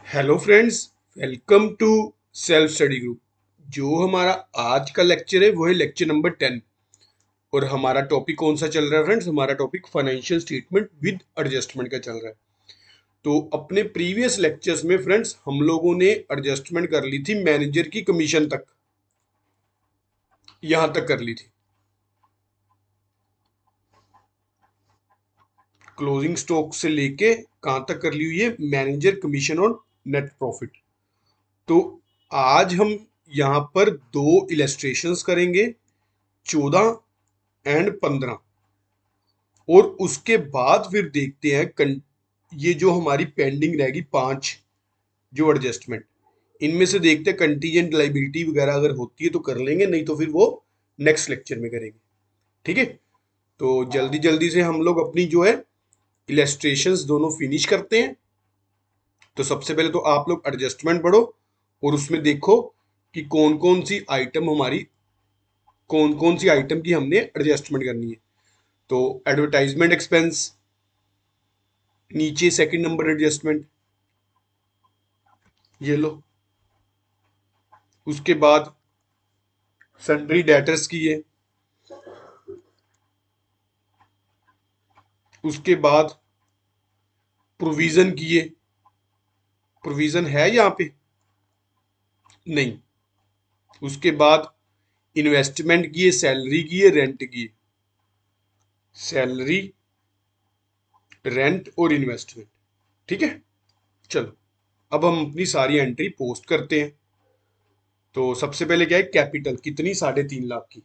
Hello friends, welcome to self study group. जो हमारा आज का लेक्चर है वो है लेक्चर नंबर 10। और हमारा टॉपिक कौन सा चल रहा है फ्रेंड्स? हमारा topic financial statement with adjustment का चल रहा है। तो अपने प्रीवियस लेक्चर्स में फ्रेंड्स हम लोगों ने एडजस्टमेंट कर ली थी मैनेजर की कमीशन तक, यहां तक कर ली थी। क्लोजिंग स्टॉक से लेके कहां तक कर ली हुई है? मैनेजर कमीशन और नेट प्रॉफिट। तो आज हम यहाँ पर दो इलेस्ट्रेशंस करेंगे, 14 एंड 15। और उसके बाद फिर देखते हैं ये जो हमारी पेंडिंग रहेगी पांच जो एडजस्टमेंट, इनमें से देखते हैं कंटीजेंट लाइबिलिटी वगैरह अगर होती है तो कर लेंगे, नहीं तो फिर वो नेक्स्ट लेक्चर में करेंगे। ठीक है, तो जल्दी जल्दी से हम लोग अपनी जो है इलेस्ट्रेशंस दोनों फिनिश करते हैं। तो सबसे पहले तो आप लोग एडजस्टमेंट पढ़ो और उसमें देखो कि कौन कौन सी आइटम की हमने एडजस्टमेंट करनी है। तो एडवर्टाइजमेंट एक्सपेंस, नीचे सेकंड नंबर एडजस्टमेंट, ये लो। उसके बाद सन्ड्री डेटर्स की है। उसके बाद प्रोविजन की है। प्रोविजन है यहाँ पे? नहीं। उसके बाद इन्वेस्टमेंट की है, सैलरी की है, रेंट की है। सैलरी, रेंट और इन्वेस्टमेंट। ठीक है, चलो अब हम अपनी सारी एंट्री पोस्ट करते हैं। तो सबसे पहले क्या है? कैपिटल कितनी? 3.5 लाख की।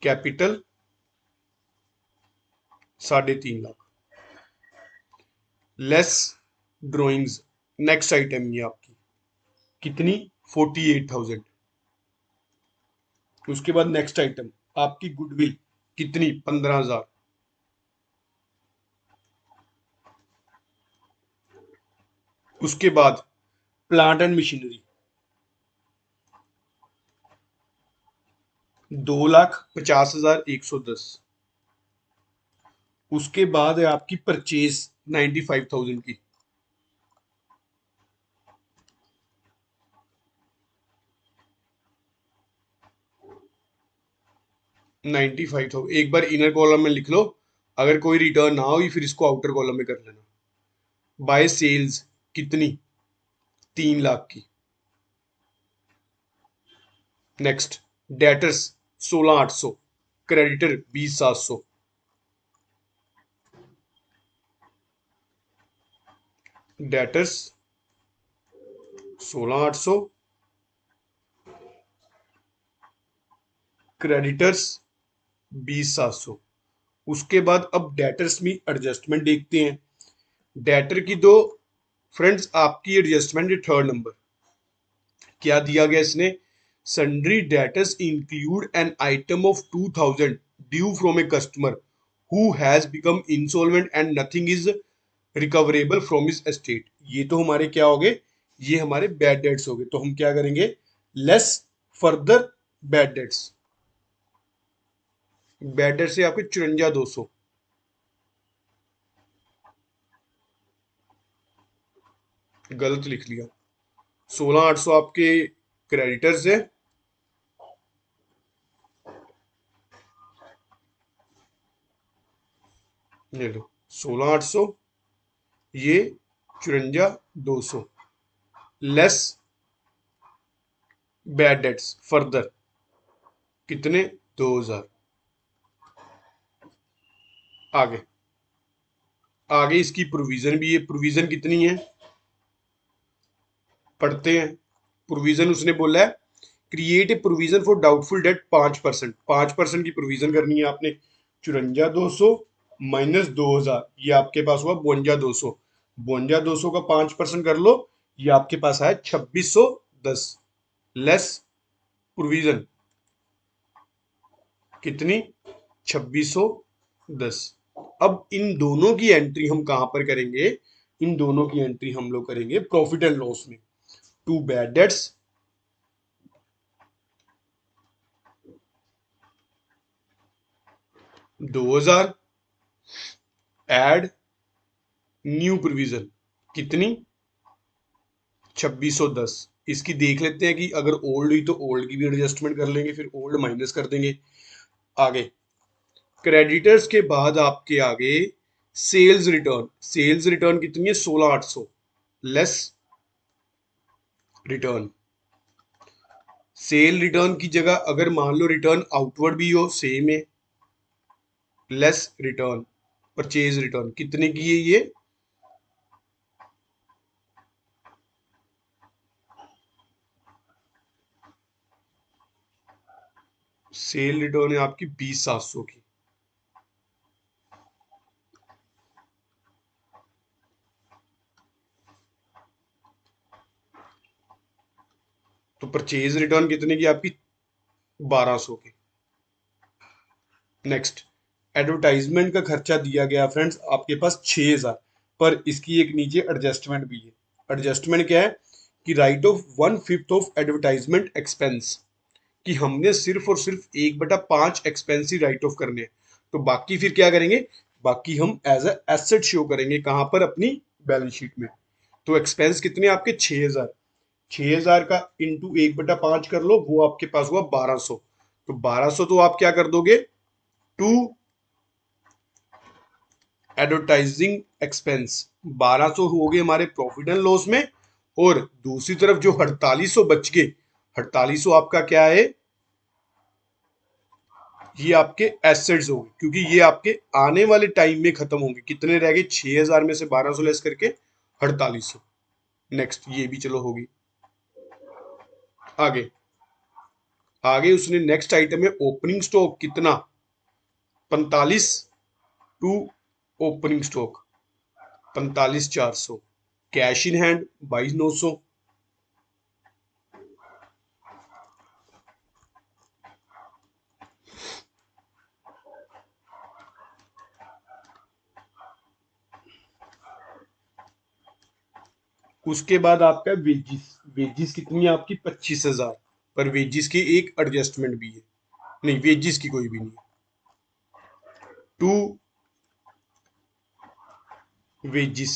Capital 3.5 lakh, less drawings. Next item ये आपकी कितनी? 48,000। उसके बाद नेक्स्ट आइटम आपकी गुडविल कितनी? 15,000। उसके बाद प्लांट एंड मशीनरी 2,50,110। उसके बाद है आपकी परचेज 95,000 की। नाइन्टी फाइव थाउजेंड एक बार इनर कॉलम में लिख लो, अगर कोई रिटर्न ना हुई फिर इसको आउटर कॉलम में कर लेना। बाय सेल्स कितनी? 3 लाख की। Next debtors 16,800। Creditor 20,700। Debtors 16,800, creditors 20,700। उसके बाद अब डेटर्स में एडजस्टमेंट देखते हैं। डेटर की दो फ्रेंड्स आपकी एडजस्टमेंट है थर्ड नंबर। क्या दिया गया इसने? Sundry debtors include an item of 2,000 due from a customer who has become insolvent and nothing is recoverable from his estate. ये तो हमारे क्या हो गए? ये हमारे बैड डेट्स हो गए। तो हम क्या करेंगे? Less further bad debts. Bad debt से आपके 54,200। गलत लिख लिया। 16,800 आपके क्रेडिटर्स है। ये लो 16,800, ये 54,200, लेस बैड डेट्स फर्दर कितने? 2,000। आगे आगे इसकी प्रोविजन भी है। प्रोविजन कितनी है पढ़ते हैं। प्रोविजन उसने बोला है create a provision for doubtful debt 5%। 5% की प्रोविजन करनी है आपने। 54,200 माइनस 2,000, ये आपके पास हुआ 52,200। 52,200 का 5% कर लो, ये आपके पास आया 2,610। लेस प्रोविजन कितनी? 2,610। अब इन दोनों की एंट्री हम कहां पर करेंगे? इन दोनों की एंट्री हम लोग करेंगे प्रॉफिट एंड लॉस में। To bad debts 2,000, add new provision कितनी 2610। इसकी देख लेते हैं कि अगर ओल्ड हुई तो ओल्ड की भी एडजस्टमेंट कर लेंगे, फिर ओल्ड माइनस कर देंगे। आगे क्रेडिटर्स के बाद आपके आगे सेल्स रिटर्न। सेल्स रिटर्न कितनी है 16800 लेस रिटर्न। सेल रिटर्न की जगह अगर मान लो रिटर्न आउटवर्ड भी हो सेम है, लेस रिटर्न परचेज रिटर्न कितने की है ये सेल रिटर्न है आपकी 20700 की। तो परचेज रिटर्न कितने की आपकी 1200 की। नेक्स्ट एडवर्टाइजमेंट का खर्चा दिया गया फ्रेंड्स आपके पास 6000, पर इसकी एक नीचे एडजस्टमेंट भी है। एडजस्टमेंट क्या है कि right of 1/5 of advertisement expense, कि हमने सिर्फ और सिर्फ 1/5 एक्सपेंस ही राइट ऑफ करने हैं। तो बाकी फिर क्या करेंगे, बाकी हम एज अ एसेट शो करेंगे कहां पर, अपनी बैलेंस शीट में। तो एक्सपेंस कितने आपके 6000, 6000 का इंटू 1/5 कर लो, वो आपके पास हुआ 1200। तो 1200 तो आप क्या कर दोगे टू एडवर्टाइजिंग एक्सपेंस, 1200 हो गए हमारे प्रॉफिट एंड लॉस में। और दूसरी तरफ जो 4800 बच गए, 4800 आपका क्या है, ये आपके एसेट्स होंगे, क्योंकि ये आपके आने वाले टाइम में खत्म होंगे। कितने रह गए 6000 में से 1200 लेस करके 4800। नेक्स्ट ये भी चलो होगी। आगे आगे उसने नेक्स्ट आइटम है ओपनिंग स्टॉक कितना 45 to opening stock 45400, cash in hand 22900। उसके बाद आपका वेजिस, वेजिस कितनी है आपकी 25,000, पर वेजिस की एक एडजस्टमेंट भी है, नहीं वेजिस की कोई भी नहीं है। टू वेजिस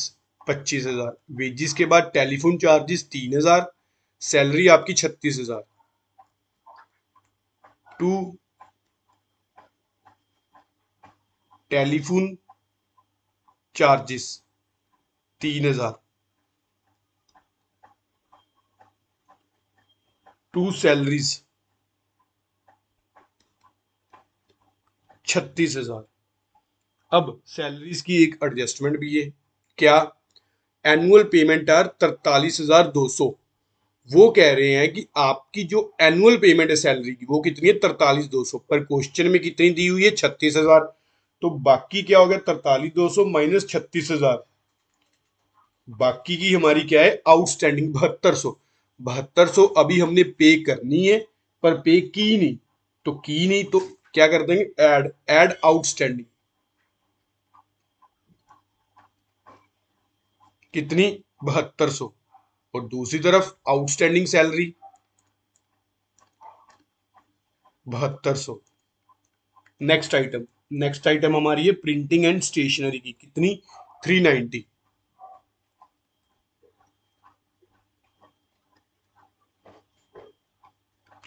25,000, वेजिस के बाद टेलीफोन चार्जेस 3,000, सैलरी आपकी 36,000। To telephone charges 3,000, to salaries 36,000। अब सैलरीज की एक एडजस्टमेंट भी है, क्या, एनुअल पेमेंट आर 43,200। वो कह रहे हैं कि आपकी जो एनुअल पेमेंट है सैलरी की वो कितनी है 43,200, पर क्वेश्चन में कितनी दी हुई है 36,000। तो बाकी क्या हो गया 43,200 माइनस 36,000, बाकी की हमारी क्या है आउटस्टैंडिंग 7200। 7200 अभी हमने पे करनी है, पर पे की नहीं, तो की नहीं तो क्या कर देंगे ऐड, ऐड आउटस्टैंडिंग कितनी 7200, और दूसरी तरफ आउटस्टैंडिंग सैलरी 7200। नेक्स्ट आइटम हमारी है प्रिंटिंग एंड स्टेशनरी की कितनी 390।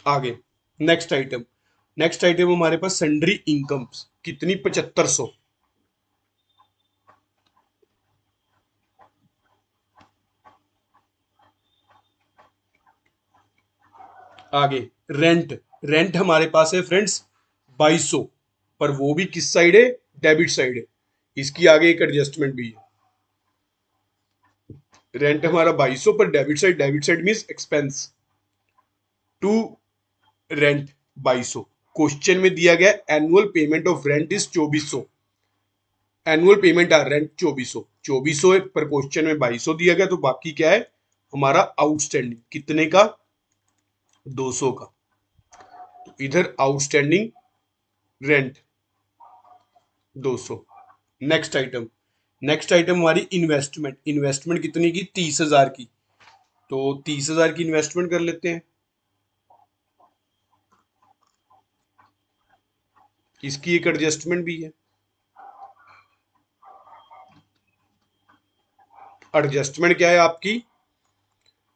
आगे नेक्स्ट आइटम हमारे पास सन्ड्री इनकम्स कितनी 7500। आगे रेंट, रेंट हमारे पास है फ्रेंड्स 2200, पर वो भी किस साइड है, डेबिट साइड है। इसकी आगे एक एडजस्टमेंट भी है, रेंट हमारा 2200 पर debit side means expense. To rent 2200, question में दिया गया annual payment of rent is 2400, annual payment a rent 2400, 2400 पर क्वेश्चन में 2200 दिया गया, तो बाकी क्या है हमारा आउटस्टैंडिंग कितने का 200 का। तो इधर आउटस्टैंडिंग रेंट 200। नेक्स्ट आइटम हमारी इन्वेस्टमेंट, इन्वेस्टमेंट कितनी की 30,000 की। तो 30,000 की इन्वेस्टमेंट कर लेते हैं, इसकी एक एडजस्टमेंट भी है। एडजस्टमेंट क्या है आपकी?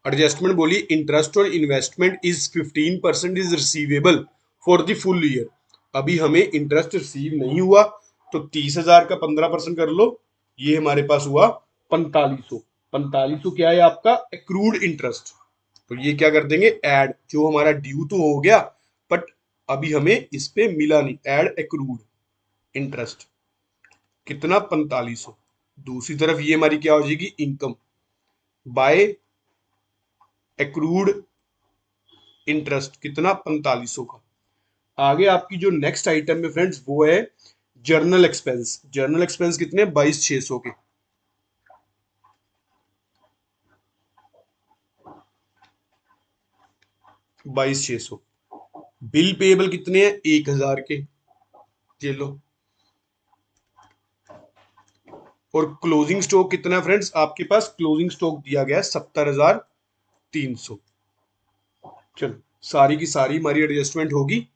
एडजस्टमेंट बोलिए इंटरेस्ट और investment is 15% is receivable for the full year. अभी हमें इंटरेस्ट रिसीव नहीं हुआ तो 30,000 का 15% कर लो, ये हमारे पास हुआ 4500। 4500 क्या है आपका? Accrued interest. तो ये क्या कर देंगे? ऐड, जो हमारा ड्यू तो हो गया बट अभी हमें इस पे मिला नहीं, ऐड एक्रूड इंटरेस्ट। कितना? 4500। दूसरी तरफ ये हमारी क्या हो जाएगी? Income by accrued interest. कितना? 4500 का। आगे आपकी जो नेक्स्ट आइटम है फ्रेंड्स वो है जर्नल एक्सपेंस। जर्नल एक्सपेंस कितने? 22,600 के। 22,600। बिल पेएबल कितने हैं? 1,000 के। ये लो। और क्लोजिंग स्टॉक कितना फ्रेंड्स आपके पास? क्लोजिंग स्टॉक दिया गया है 70,300। चलो, सारी की सारी हमारी एडजस्टमेंट होगी।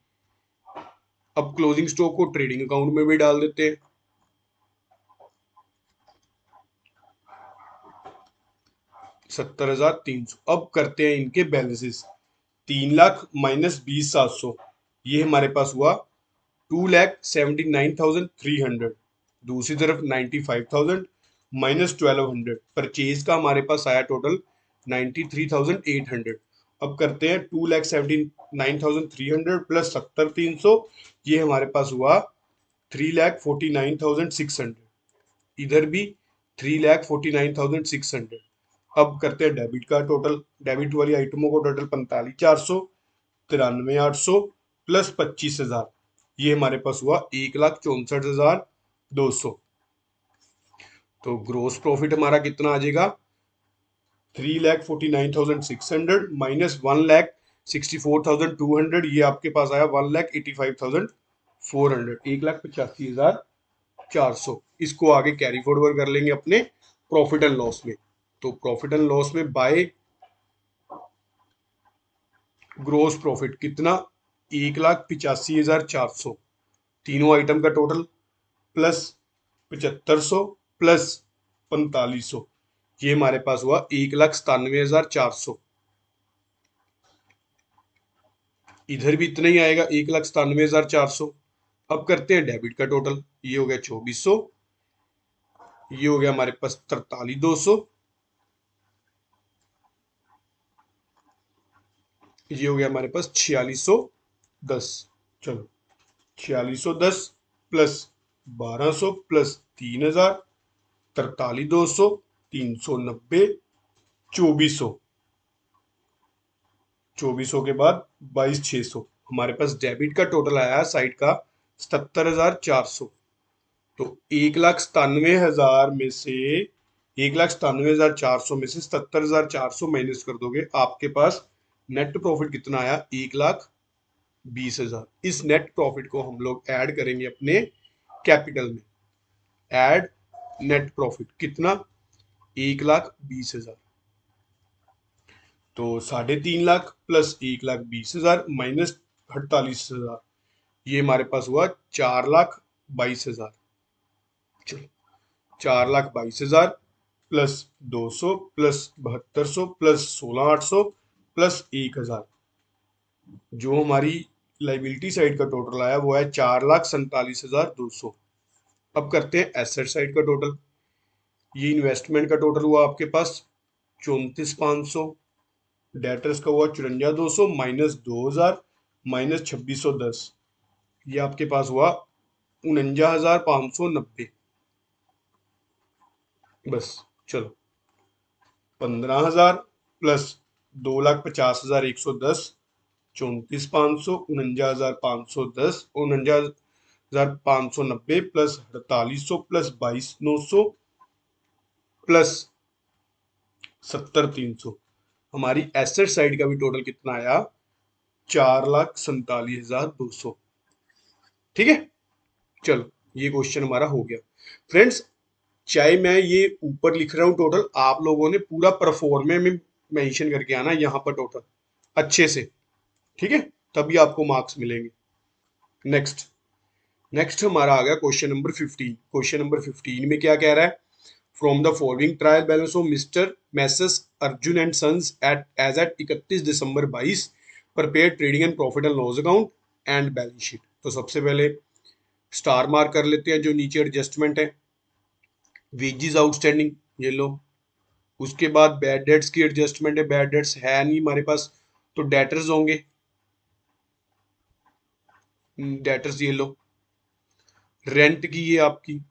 अब क्लोजिंग स्टॉक को ट्रेडिंग अकाउंट में भी डाल देते हैं। 70,300। अब करते हैं इनके बैलेंसेस। 3,00,000 माइनस 20,700, ये हमारे पास हुआ 2,79,300। दूसरी तरफ 95,000 माइनस 1,200, परचेज का हमारे पास आया टोटल 93,800। अब करते हैं 2,79,300 प्लस 70,300, ये हमारे पास हुआ 3,49,600। इधर भी 3,49,600। अब करते हैं डेबिट का टोटल। डेबिट वाली आइटमों को टोटल 45,400, 93,800 प्लस 25,000, ये हमारे पास हुआ 1,64,200। तो ग्रोस प्रॉफिट हमारा कितना आ जाएगा? 3,49,600 माइनस 1,64,200, ये आपके पास आया 1,85,400। 1,85,400। इसको आगे कैरी फॉरवर्ड कर लेंगे अपने प्रॉफिट एंड लॉस में। तो प्रॉफिट एंड लॉस में बाय ग्रोस प्रॉफिट कितना? 1,85,400। तीनों आइटम का टोटल प्लस 7,500 प्लस 4,500, ये हमारे पास हुआ 1,97,400। इधर भी इतना ही आएगा 1,97,400। अब करते हैं डेबिट का टोटल। ये हो गया 2,400, ये हो गया हमारे पास 43,200, ये हो गया हमारे पास 4,610। चलो, 4,610 प्लस 1,200 प्लस 3,000, 43,200, 390, 2,400। 2,400 के बाद 22,600, हमारे पास डेबिट का टोटल आया साइड का 77,400। तो 1,97,000 में से 1,97,400 में से 77,400 माइनस कर दोगे, आपके पास नेट प्रॉफिट कितना आया? 1,20,000। इस नेट प्रॉफिट को हम लोग ऐड करेंगे अपने कैपिटल में। ऐड नेट प्रॉफिट कितना? 1,20,000। तो 3.5 लाख प्लस 1,20,000 माइनस 48,000, ये हमारे पास हुआ 4,22,000। चलो, 4,22,000 प्लस 200 प्लस 7,200 प्लस 16,800 प्लस 1,000, जो हमारी लाइबिलिटी साइड का टोटल आया वो है 4,47,200। अब करते हैं एसेट साइड का टोटल। ये इन्वेस्टमेंट का टोटल हुआ आपके पास 34,500, डेटर्स का हुआ 54,200 माइनस 2,000 माइनस 2,610, ये आपके पास हुआ 49,590। बस, चलो, 15,000 प्लस 2,50,110, 34,500, 49,510, 49,590 प्लस 4,800 प्लस 22,900 प्लस 70,300, हमारी एसेट साइड का भी टोटल कितना आया? 4,47,200। ठीक है, चलो, ये क्वेश्चन हमारा हो गया फ्रेंड्स। चाहे मैं ये ऊपर लिख रहा हूँ टोटल, आप लोगों ने पूरा परफॉर्मे में मेंशन करके आना यहाँ पर टोटल अच्छे से, ठीक है, तभी आपको मार्क्स मिलेंगे। नेक्स्ट नेक्स्ट हमारा आ गया क्वेश्चन नंबर 15। क्वेश्चन नंबर 15 में क्या कह रहा है? From the following trial balance of mister messrs Arjun and sons as at एट 31 December 22 prepare trading and profit and loss account and balance sheet. तो सबसे पहले स्टार मार्क कर लेते हैं जो नीचे एडजस्टमेंट है। वेजेस आउटस्टैंडिंग ये लो। उसके बाद बैड डेट्स की एडजस्टमेंट है, बैड डेट्स है नहीं हमारे पास, तो डेटर्स होंगे, डेटर्स ये लो। रेंट की ये आपकी,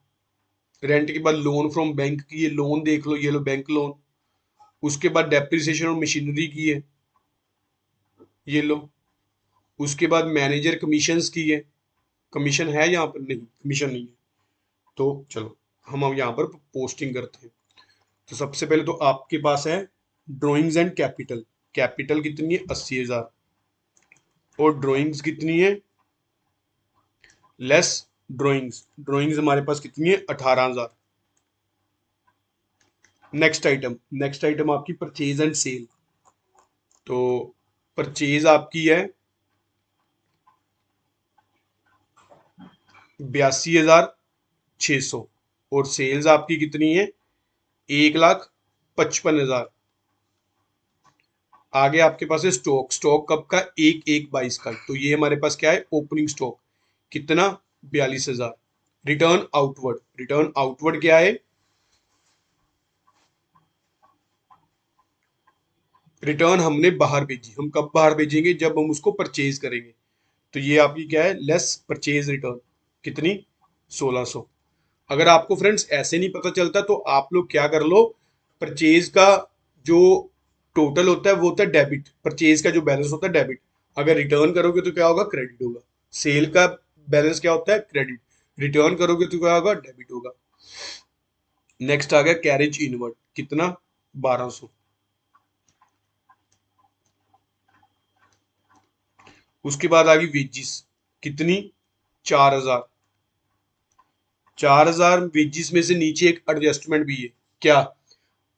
रेंट के बाद लोन फ्रॉम बैंक की, ये लोन देख लो, ये लो बैंक लोन। उसके बाद डेप्रिसिएशन और मशीनरी की है, ये लो। उसके बाद मैनेजर कमीशंस की है, कमीशन है यहाँ पर? नहीं, कमीशन नहीं है। तो चलो हम अब यहाँ पर पोस्टिंग करते हैं। तो सबसे पहले तो आपके पास है ड्राइंग्स एंड कैपिटल। कैपिटल कितनी है? 80,000। और ड्राइंग्स कितनी है? लेस ड्राइंग्स, ड्राइंग्स हमारे पास कितनी है? 18,000। नेक्स्ट आइटम, नेक्स्ट आइटम आपकी परचेज एंड सेल। तो परचेज आपकी है 82,600 और सेल्स आपकी कितनी है? 1,55,000। आगे आपके पास है स्टॉक। स्टॉक कब का? 1/1/22 का। तो ये हमारे पास क्या है? ओपनिंग स्टॉक कितना? 42,000। रिटर्न आउटवर्ड, रिटर्न आउटवर्ड क्या है? रिटर्न हमने बाहर भेजी। हम कब बाहर भेजेंगे? जब हम उसको परचेज करेंगे। तो ये आपकी क्या है? लेस परचेज रिटर्न कितनी? 1,600। अगर आपको फ्रेंड्स ऐसे नहीं पता चलता तो आप लोग क्या कर लो, परचेज का जो टोटल होता है वो होता है डेबिट, परचेज का जो बैलेंस होता है डेबिट। अगर रिटर्न करोगे तो क्या होगा? क्रेडिट होगा। सेल का बैलेंस क्या होता है? क्रेडिट। रिटर्न करोगे तो क्या होगा? डेबिट होगा। नेक्स्ट आ गया कैरेज इनवर्ड, कितना? 1,200। उसके बाद आ गई वेजिस, कितनी? 4,000। 4,000 वेजिस में से नीचे एक एडजस्टमेंट भी है। क्या?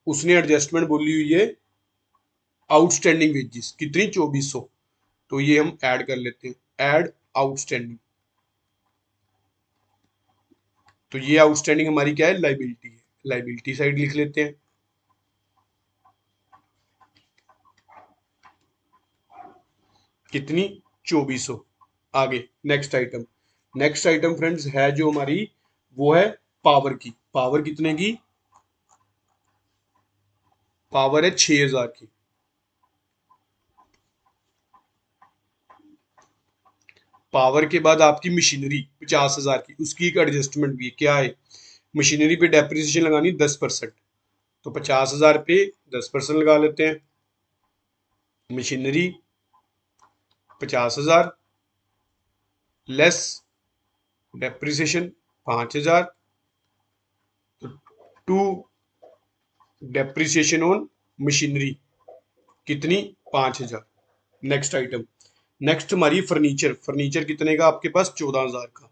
उसने एडजस्टमेंट बोली हुई है आउटस्टैंडिंग वेजेस, कितनी? 2,400। तो ये हम ऐड कर लेते हैं, ऐड आउटस्टैंडिंग। तो ये आउटस्टैंडिंग हमारी क्या है? लाइबिलिटी है। लाइबिलिटी साइड लिख लेते हैं, कितनी? 2,400। आगे next item, next item friends है जो हमारी, वो है पावर की। पावर कितने की? पावर है 6,000 की। पावर के बाद आपकी मशीनरी 50,000 की, उसकी एक एडजस्टमेंट भी है। क्या है? मशीनरी पे डेप्रिसिएशन लगानी 10%। तो 50,000 पे 10% लगा लेते हैं। Machinery 50,000 less depreciation 5,000। तो टू डेप्रिसिएशन ऑन मशीनरी कितनी? 5,000। नेक्स्ट आइटम, नेक्स्ट हमारी फर्नीचर। फर्नीचर कितने का आपके पास? 14,000 का।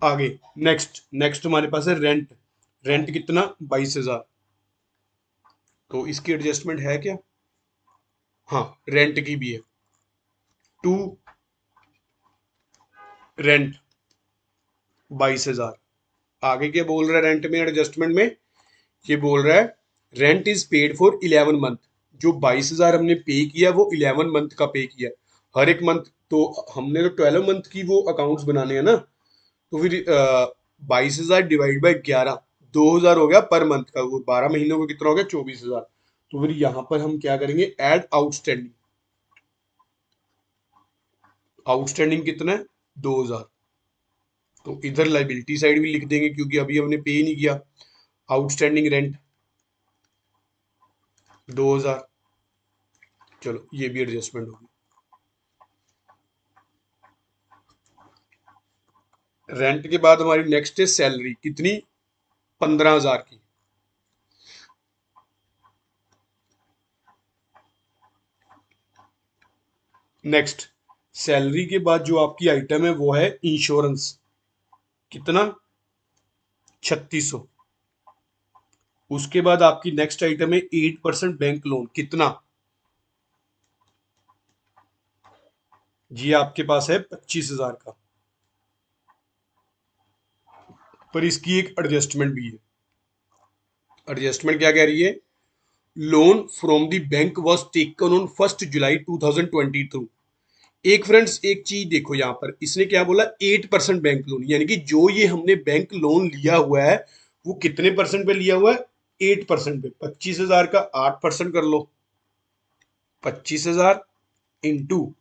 आगे नेक्स्ट, नेक्स्ट हमारे पास है रेंट। रेंट कितना? 22,000। तो इसकी एडजस्टमेंट है क्या? हाँ, रेंट की भी है। To rent 22,000। आगे क्या बोल रहा है रेंट में एडजस्टमेंट में? ये बोल रहा है rent is paid for 11 month. जो 22,000 हमने पे किया वो 11 मंथ का पे किया, हर एक मंथ। तो हमने तो 12 मंथ की वो अकाउंट्स बनाने हैं ना। तो फिर 22,000 डिवाइड बाई 11, 2,000 हो गया पर मंथ का। वो 12 महीनों का कितना हो गया? 24,000। तो फिर यहाँ पर हम क्या करेंगे? Add outstanding. आउटस्टैंडिंग कितना है? 2,000। तो इधर लाइबिलिटी साइड भी लिख देंगे क्योंकि अभी हमने पे ही नहीं किया। Outstanding rent 2,000। चलो ये भी एडजस्टमेंट होगी। रेंट के बाद हमारी नेक्स्ट है सैलरी, कितनी? 15,000 की। नेक्स्ट, सैलरी के बाद जो आपकी आइटम है वो है इंश्योरेंस, कितना? 3,600। उसके बाद आपकी नेक्स्ट आइटम है 8% बैंक लोन, कितना? जी आपके पास है 25,000 का। पर इसकी एक एडजस्टमेंट भी है। एडजस्टमेंट क्या कह रही है? Loan from the bank was taken on 1 जुलाई 2022। एक फ्रेंड्स एक चीज देखो, यहाँ पर इसने क्या बोला? 8% बैंक लोन, यानी कि जो ये हमने बैंक लोन लिया हुआ है वो कितने परसेंट पे लिया हुआ है? 8% पे। 25,000 का 8% कर लो, 25,000 इंटू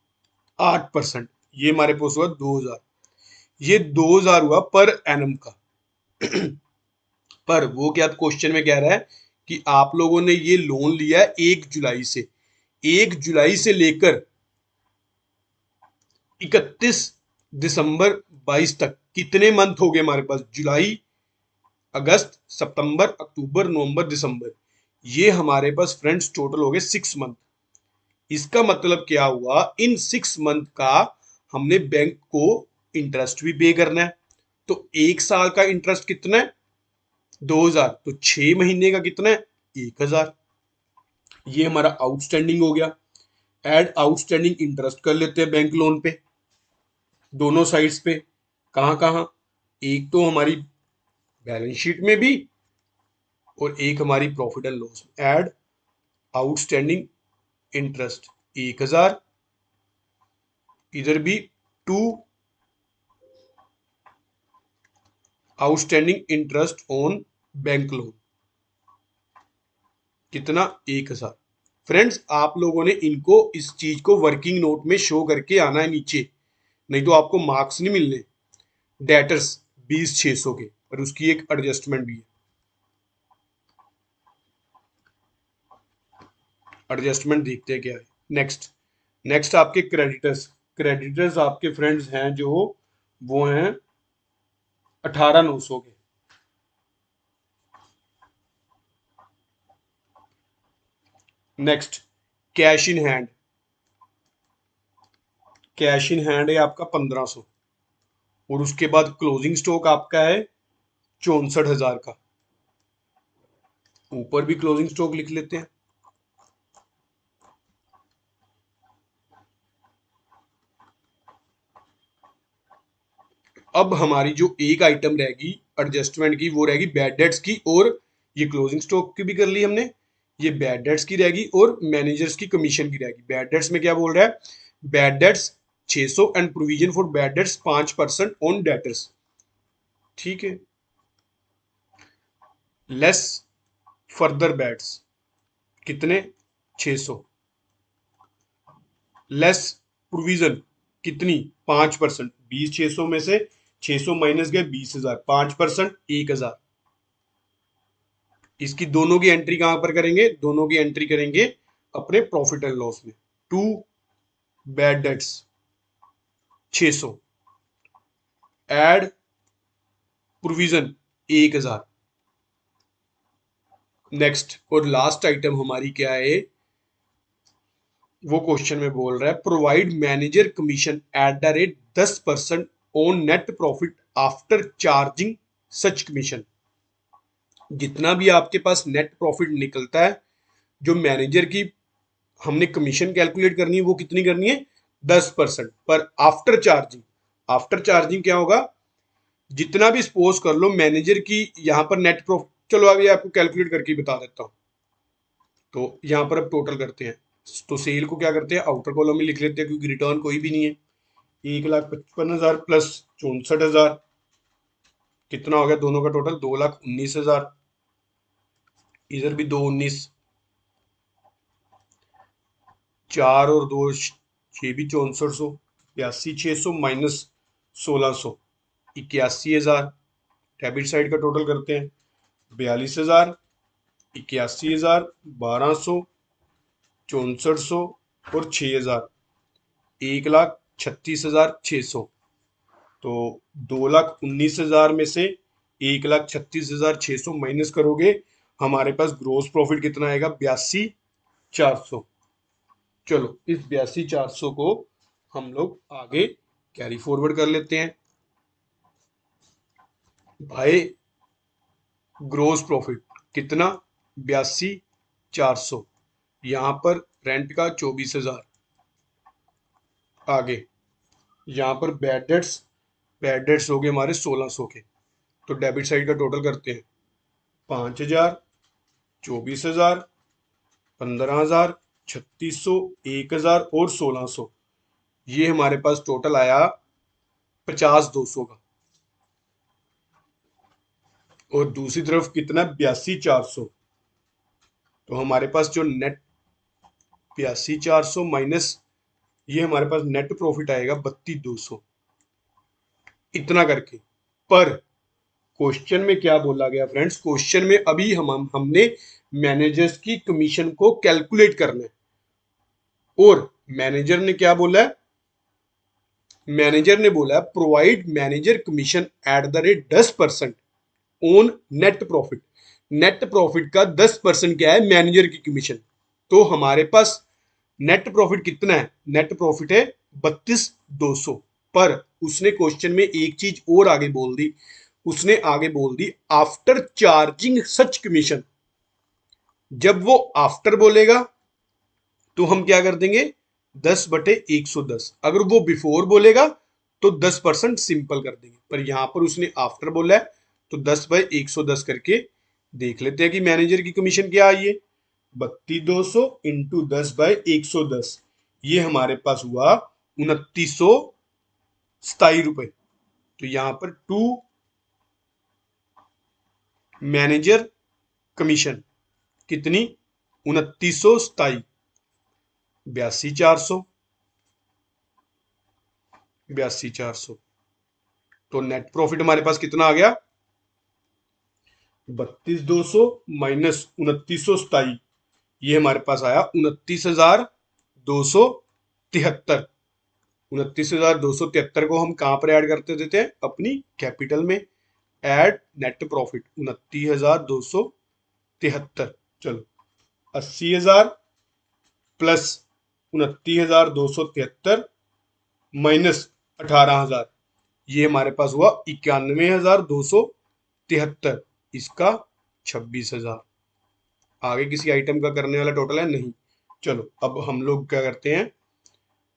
8%, ये हमारे पास हुआ 2,000। ये 2,000 हुआ पर एनम का। पर वो क्या क्वेश्चन में कह रहा है कि आप लोगों ने ये लोन लिया है 1 जुलाई से, 1 जुलाई से लेकर 31 दिसंबर 22 तक कितने मंथ हो गए हमारे पास? जुलाई, अगस्त, सितंबर, अक्टूबर, नवंबर, दिसंबर। ये हमारे पास फ्रेंड्स टोटल हो गए 6 मंथ। इसका मतलब क्या हुआ? इन 6 मंथ का हमने बैंक को इंटरेस्ट भी पे करना है। तो 1 साल का इंटरेस्ट कितना है? 2,000। तो 6 महीने का कितना है? 1,000। ये हमारा आउटस्टैंडिंग हो गया। एड आउटस्टैंडिंग इंटरेस्ट कर लेते हैं बैंक लोन पे, दोनों साइड्स पे। कहाँ कहाँ? एक तो हमारी बैलेंस शीट में भी और एक हमारी प्रॉफिट एंड लॉस में। एड आउटस्टैंडिंग इंटरेस्ट 1,000, इधर भी to outstanding interest on bank loan, कितना? 1,000। फ्रेंड्स आप लोगों ने इनको, इस चीज को वर्किंग नोट में शो करके आना है नीचे, नहीं तो आपको मार्क्स नहीं मिलने। डेटर्स 20,600 के, और उसकी एक एडजस्टमेंट भी है। एडजस्टमेंट देखते हैं क्या है। नेक्स्ट, नेक्स्ट आपके क्रेडिटर्स। क्रेडिटर्स आपके फ्रेंड्स हैं जो, वो हैं 18,900 के। Next, cash in hand. Cash in hand है आपका 1,500, और उसके बाद क्लोजिंग स्टॉक आपका है 64,000 का। ऊपर भी क्लोजिंग स्टॉक लिख लेते हैं। अब हमारी जो एक आइटम रहेगी एडजस्टमेंट की, वो रहेगी बैड डेट्स की, और ये क्लोजिंग स्टॉक की भी कर ली हमने। ये बैड डेट्स की रहेगी और मैनेजर्स की कमीशन की रहेगी। बैड डेट्स में क्या बोल रहा है? Bad debts 600 and provision for bad debts 5% on debtors. ठीक है। लेस फर्दर बैड्स कितने? 600। लेस प्रोविजन कितनी? 5%। 20,600 में से 600 माइनस गए 20,000, 5% 1,000। इसकी दोनों की एंट्री कहां पर करेंगे? दोनों की एंट्री करेंगे अपने प्रॉफिट एंड लॉस में। To bad debts 600, add provision 1,000। Next और लास्ट आइटम हमारी क्या है? वो क्वेश्चन में बोल रहा है provide manager commission at the rate 10% on net profit after charging such commission. जितना भी आपके पास नेट प्रॉफिट निकलता है, जो मैनेजर की हमने कमीशन कैलकुलेट करनी है, वो कितनी करनी है? 10%। पर आफ्टर चार्जिंग, आफ्टर चार्जिंग क्या होगा? जितना भी सपोज कर लो मैनेजर की यहाँ पर नेट प्रॉफिट, चलो अभी आपको कैलकुलेट करके बता देता हूँ। तो यहाँ पर अब टोटल करते हैं। तो सेल को क्या करते हैं? आउटर कॉलम में लिख लेते हैं, क्योंकि रिटर्न कोई भी नहीं है। 1,55,000 प्लस 64,000, कितना हो गया दोनों का टोटल? 2,19,000। इधर भी 2,19, 4 और 2 6 भी 6400, 82,600 माइनस 1,600, 81,000। डेबिट साइड का टोटल करते हैं। 42,000, 81,000, 1,200, 6400 और 6,000, 1,36,600। तो 2,19,000 में से 1,36,600 माइनस करोगे, हमारे पास ग्रोस प्रॉफिट कितना आएगा? 82,400। चलो इस 82,400 को हम लोग आगे कैरी फॉरवर्ड कर लेते हैं भाई। ग्रोस प्रॉफिट कितना? 82,400। यहाँ पर रेंट का 24,000। आगे यहाँ पर बैड डेट्स, बैड डेट्स हो गए हमारे 1,600 के। तो डेबिट साइड का टोटल करते हैं 5,000, 24,000, 15,000, 3,600, 1,000 और 1,600। ये हमारे पास टोटल आया 50,200 का। और दूसरी तरफ कितना, 82,400। तो हमारे पास जो नेट 82,400 माइनस ये हमारे पास नेट प्रॉफिट आएगा 32,200, इतना करके। पर क्वेश्चन में क्या बोला गया फ्रेंड्स, क्वेश्चन में अभी हमने मैनेजर्स की कमीशन को कैलकुलेट करना है। और मैनेजर ने क्या बोला है, मैनेजर ने बोला provide manager commission at the rate 10% on net profit. Net profit का 10% क्या है, मैनेजर की कमीशन। तो हमारे पास नेट प्रॉफिट कितना है, नेट प्रॉफिट है 32,200। पर उसने क्वेश्चन में एक चीज और आगे बोल दी, उसने आगे बोल दी आफ्टर चार्जिंग सच कमीशन। जब वो आफ्टर बोलेगा तो हम क्या कर देंगे, 10/110। अगर वो बिफोर बोलेगा तो 10% सिंपल कर देंगे। पर यहां पर उसने आफ्टर बोला है तो 10/110 करके देख लेते हैं कि मैनेजर की कमीशन क्या आई है। 32,200 इंटू 10/110, ये हमारे पास हुआ 2,927 रुपए। तो यहां पर टू मैनेजर कमीशन कितनी, 2,927, 82,400, 82,400। तो नेट प्रॉफिट हमारे पास कितना आ गया, 32,200 माइनस 2,927, ये हमारे पास आया 29,273। 29,273 को हम कहां पर ऐड करते देते हैं, अपनी कैपिटल में। Add net profit 29,273। चलो 80,000 प्लस 29,273 माइनस 18,000, ये हमारे पास हुआ 91,273। इसका 26,000। आगे किसी आइटम का करने वाला टोटल है नहीं। चलो अब हम लोग क्या करते हैं,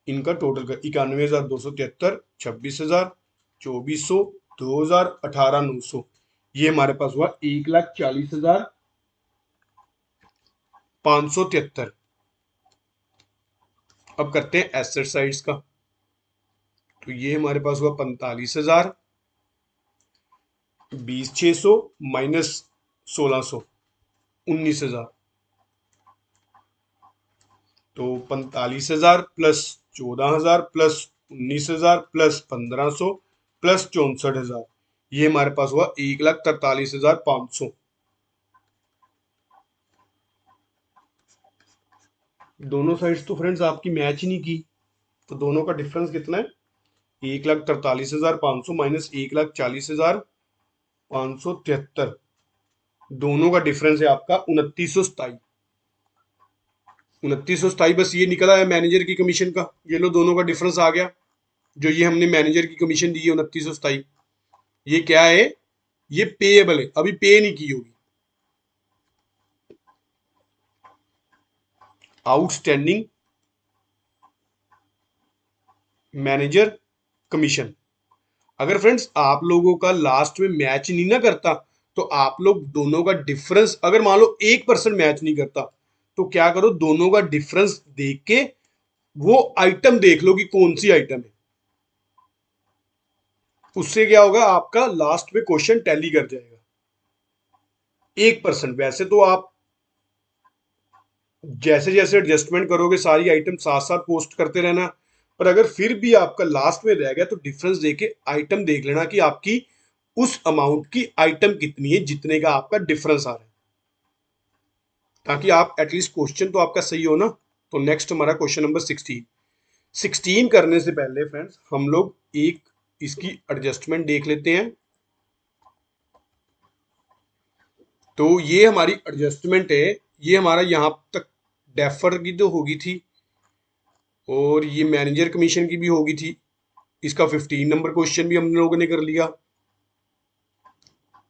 इनका टोटल कर 91,273, 26,000, 2,400, 2,000, 18,900, ये हमारे पास हुआ 1,40,573। अब करते हैं एसेट साइड्स का। तो ये हमारे पास हुआ 45,000, 20,600 माइनस 1,600, 19,000। तो 45,000 प्लस 14,000 प्लस 19,000 प्लस 1,500 प्लस 64,000, ये हमारे पास हुआ 1,43,500। दोनों साइड्स तो फ्रेंड्स आपकी मैच ही नहीं की, तो दोनों का डिफरेंस कितना है, 1,43,500 माइनस 1,40,573। दोनों का डिफरेंस है आपका 2,927। 2,927 बस ये निकला है मैनेजर की कमीशन का। ये लो दोनों का डिफरेंस आ गया। जो ये हमने मैनेजर की कमीशन दी है 2,927, ये क्या है, ये पेएबल है, अभी पे नहीं की होगी। Outstanding manager commission. अगर फ्रेंड्स आप लोगों का लास्ट में मैच नहीं ना करता, तो आप लोग दोनों का डिफरेंस, अगर मान लो 1% मैच नहीं करता, तो क्या करो, दोनों का डिफरेंस देख के वो आइटम देख लो कि कौन सी आइटम है। उससे क्या होगा, आपका लास्ट में क्वेश्चन टैली कर जाएगा। 1% वैसे तो आप जैसे जैसे एडजस्टमेंट करोगे सारी आइटम साथ साथ पोस्ट करते रहना। पर अगर फिर भी आपका लास्ट में रह गया तो डिफरेंस देके आइटम देख लेना कि आपकी उस अमाउंट की आइटम कितनी है जितने का आपका डिफरेंस आ रहा है, ताकि आप एटलीस्ट क्वेश्चन तो आपका सही हो ना। तो नेक्स्ट हमारा क्वेश्चन नंबर 16 करने से पहले फ्रेंड्स हम लोग एक इसकी एडजस्टमेंट देख लेते हैं। तो ये हमारी एडजस्टमेंट है, ये हमारा यहां तक डेफर की तो होगी थी और ये मैनेजर कमीशन की भी होगी थी। इसका 15 नंबर क्वेश्चन भी हम लोगों ने कर लिया।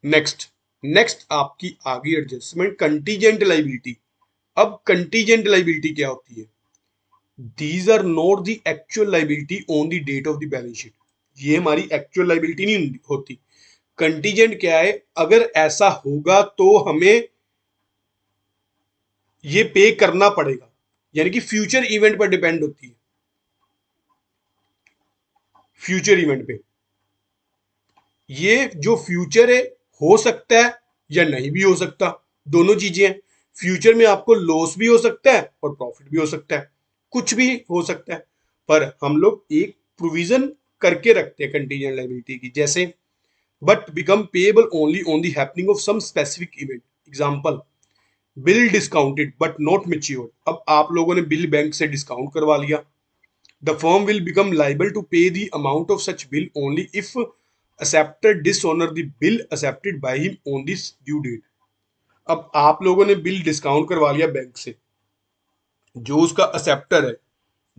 नेक्स्ट नेक्स्ट आपकी आगे एडजस्टमेंट कंटीजेंट लाइबिलिटी। अब कंटीजेंट लाइबिलिटी क्या होती है, these are not the actual liability on the date of the balance sheet. ये हमारी एक्चुअल लाइबिलिटी नहीं होती, कंटीजेंट क्या है, अगर ऐसा होगा तो हमें ये पे करना पड़ेगा, यानी कि फ्यूचर इवेंट पर डिपेंड होती है, फ्यूचर इवेंट पे। ये जो फ्यूचर है, हो सकता है या नहीं भी हो सकता, दोनों चीजें हैं। फ्यूचर में आपको लॉस भी हो सकता है और प्रॉफिट भी हो सकता है, कुछ भी हो सकता है। पर हम लोग एक प्रोविजन करके रखते हैं कंटीजेंट लायबिलिटी की, जैसे but become payable only on the happening of some specific event. Example, bill discounted but not matured. अब आप लोगों ने बिल बैंक से डिस्काउंट करवा लिया, the firm will become liable to pay the amount of such bill only if acceptor dishonor the bill accepted by him on this due date। अब आप लोगों ने बिल डिस्काउंट करवा लिया बैंक से, जो उसका एक्सेप्टर है,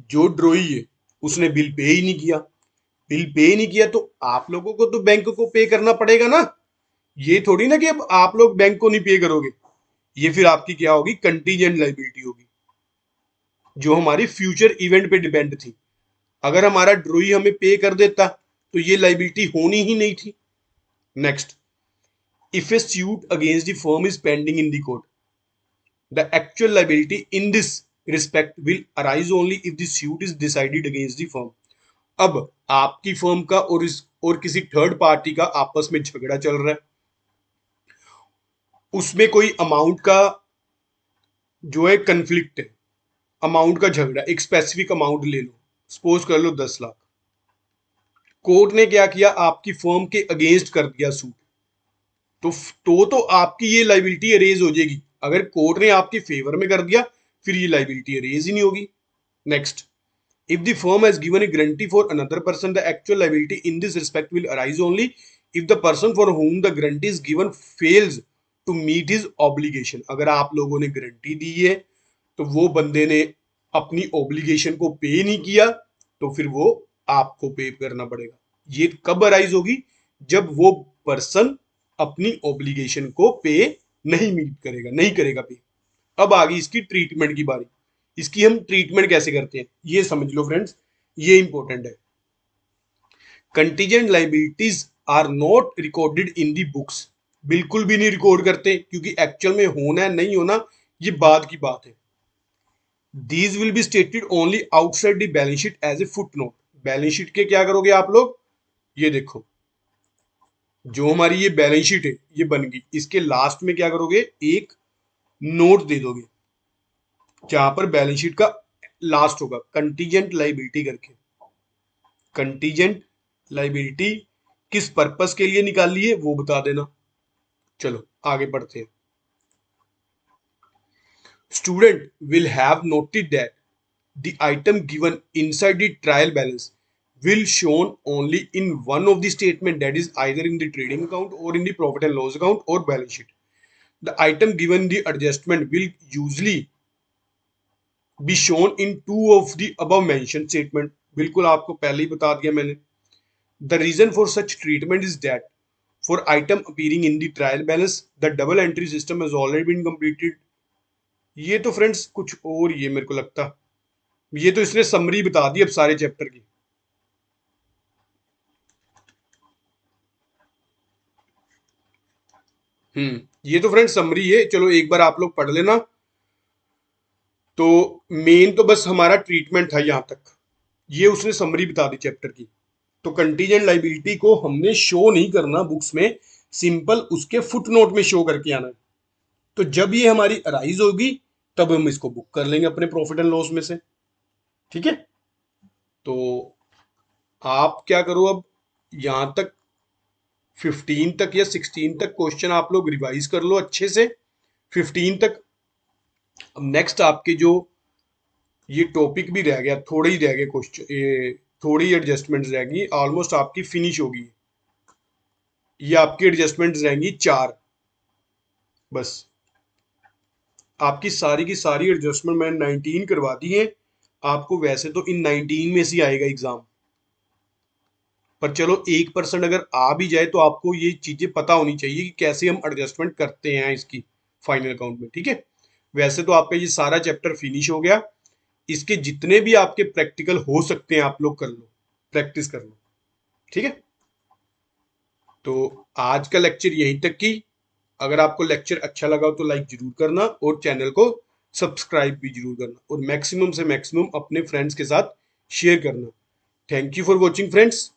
जो ड्रोई है, उसने बिल पे ही नहीं किया। बिल पे ही नहीं किया तो आप लोगों को तो बैंक को पे करना पड़ेगा ना। ये थोड़ी ना कि अब आप लोग बैंक को नहीं पे करोगे। ये फिर आपकी क्या होगी, कंटीजेंट लाइबिलिटी होगी, जो हमारी फ्यूचर इवेंट पे डिपेंड थी। अगर हमारा ड्रोई हमें पे कर देता तो ये लाइबिलिटी होनी ही नहीं थी। Next, if a suit against the firm is pending in the court, the actual liability in this respect will arise only if the suit is decided against the firm। अब आपकी फर्म का और किसी third party का आपस में झगड़ा चल रहा है, उसमें कोई अमाउंट का जो है कंफ्लिक्ट है, अमाउंट का झगड़ा, एक स्पेसिफिक अमाउंट ले लो, सपोज कर लो 10 लाख। कोर्ट ने क्या किया, आपकी फर्म के अगेंस्ट कर दिया सूट, तो आपकी ये लाइबिलिटी अरेज हो जाएगी। अगर कोर्ट ने आपके फेवर में कर दिया, फिर ये लाइबिलिटी अरेज ही नहीं होगी। Next, if the firm has given a guarantee for another person, the actual liability in this respect will arise only if the person for whom the guarantee is given fails to meet his obligation। अगर आप लोगों ने guarantee दी है तो वो बंदे ने अपनी ऑब्लिगेशन को पे नहीं किया, तो फिर वो आपको पे करना पड़ेगा। ये कब अराइज होगी, जब वो पर्सन अपनी ऑब्लिगेशन को पे नहीं मीट करेगा, नहीं करेगा पे। अब आ गई इसकी ट्रीटमेंट की बारी। इसकी हम ट्रीटमेंट कैसे करते हैं ये समझ लो फ्रेंड्स, ये इंपॉर्टेंट है। Contingent liabilities are not recorded in the books. बिल्कुल भी नहीं रिकॉर्ड करते, क्योंकि एक्चुअल में होना है नहीं होना ये बाद की बात है। These will be stated only outside the balance sheet as a footnote. Balance sheet के क्या करोगे आप लोग, ये देखो, जो हमारी ये बैलेंस शीट है ये बन गई, इसके लास्ट में क्या करोगे, एक नोट दे दोगे जहां पर बैलेंस शीट का लास्ट होगा कंटीजेंट लाइबिलिटी करके। कंटीजेंट लाइबिलिटी किस पर्पस के लिए निकाली है वो बता देना। चलो आगे बढ़ते हैं। Student will have noted that the item given inside the trial balance will shown only in one of the statement, that is either in the trading account or in the profit and loss account or balance sheet। The item given the adjustment will usually be shown in two of the above mentioned statement। बिल्कुल आपको पहले ही बता दिया मैंने। The reason for such treatment is that for item appearing in the trial balance the double entry system has already been completed। ये तो friends कुछ और ही है मेरे को लगता, ये तो इसने समरी बता दी अब सारे चैप्टर की। ये तो फ्रेंड्स समरी है, चलो एक बार आप लोग पढ़ लेना। तो मेन तो बस हमारा ट्रीटमेंट था यहां तक, ये उसने समरी बता दी चैप्टर की। तो कंटीजेंट लाइबिलिटी को हमने शो नहीं करना बुक्स में, सिंपल उसके फुट नोट में शो करके आना है। तो जब ये हमारी अराइज होगी तब हम इसको बुक कर लेंगे अपने प्रॉफिट एंड लॉस में से। ठीक है, तो आप क्या करो, अब यहां तक 15 तक या 16 तक क्वेश्चन आप लोग रिवाइज कर लो अच्छे से, 15 तक। अब नेक्स्ट आपके जो ये टॉपिक भी रह गया, थोड़े ही रह गए क्वेश्चन, ये थोड़ी एडजस्टमेंट्स रह गई, ऑलमोस्ट आपकी फिनिश होगी। ये आपकी एडजस्टमेंट्स रहेंगी 4 बस। आपकी सारी की सारी एडजस्टमेंट मैंने 19 करवा दी है। आपको वैसे तो इन 19 में से आएगा एग्जाम, पर चलो 1% अगर आ भी जाए तो आपको ये चीजें पता होनी चाहिए कि कैसे हम एडजस्टमेंट करते हैं इसकी फाइनल अकाउंट में। ठीक है, वैसे तो आपका ये सारा चैप्टर फिनिश हो गया। इसके जितने भी आपके प्रैक्टिकल हो सकते हैं आप लोग कर लो, प्रैक्टिस कर लो। ठीक है, तो आज का लेक्चर यहीं तक की। अगर आपको लेक्चर अच्छा लगा हो तो लाइक जरूर करना और चैनल को सब्सक्राइब भी जरूर करना और मैक्सिमम से मैक्सिमम अपने फ्रेंड्स के साथ शेयर करना। Thank you for watching friends.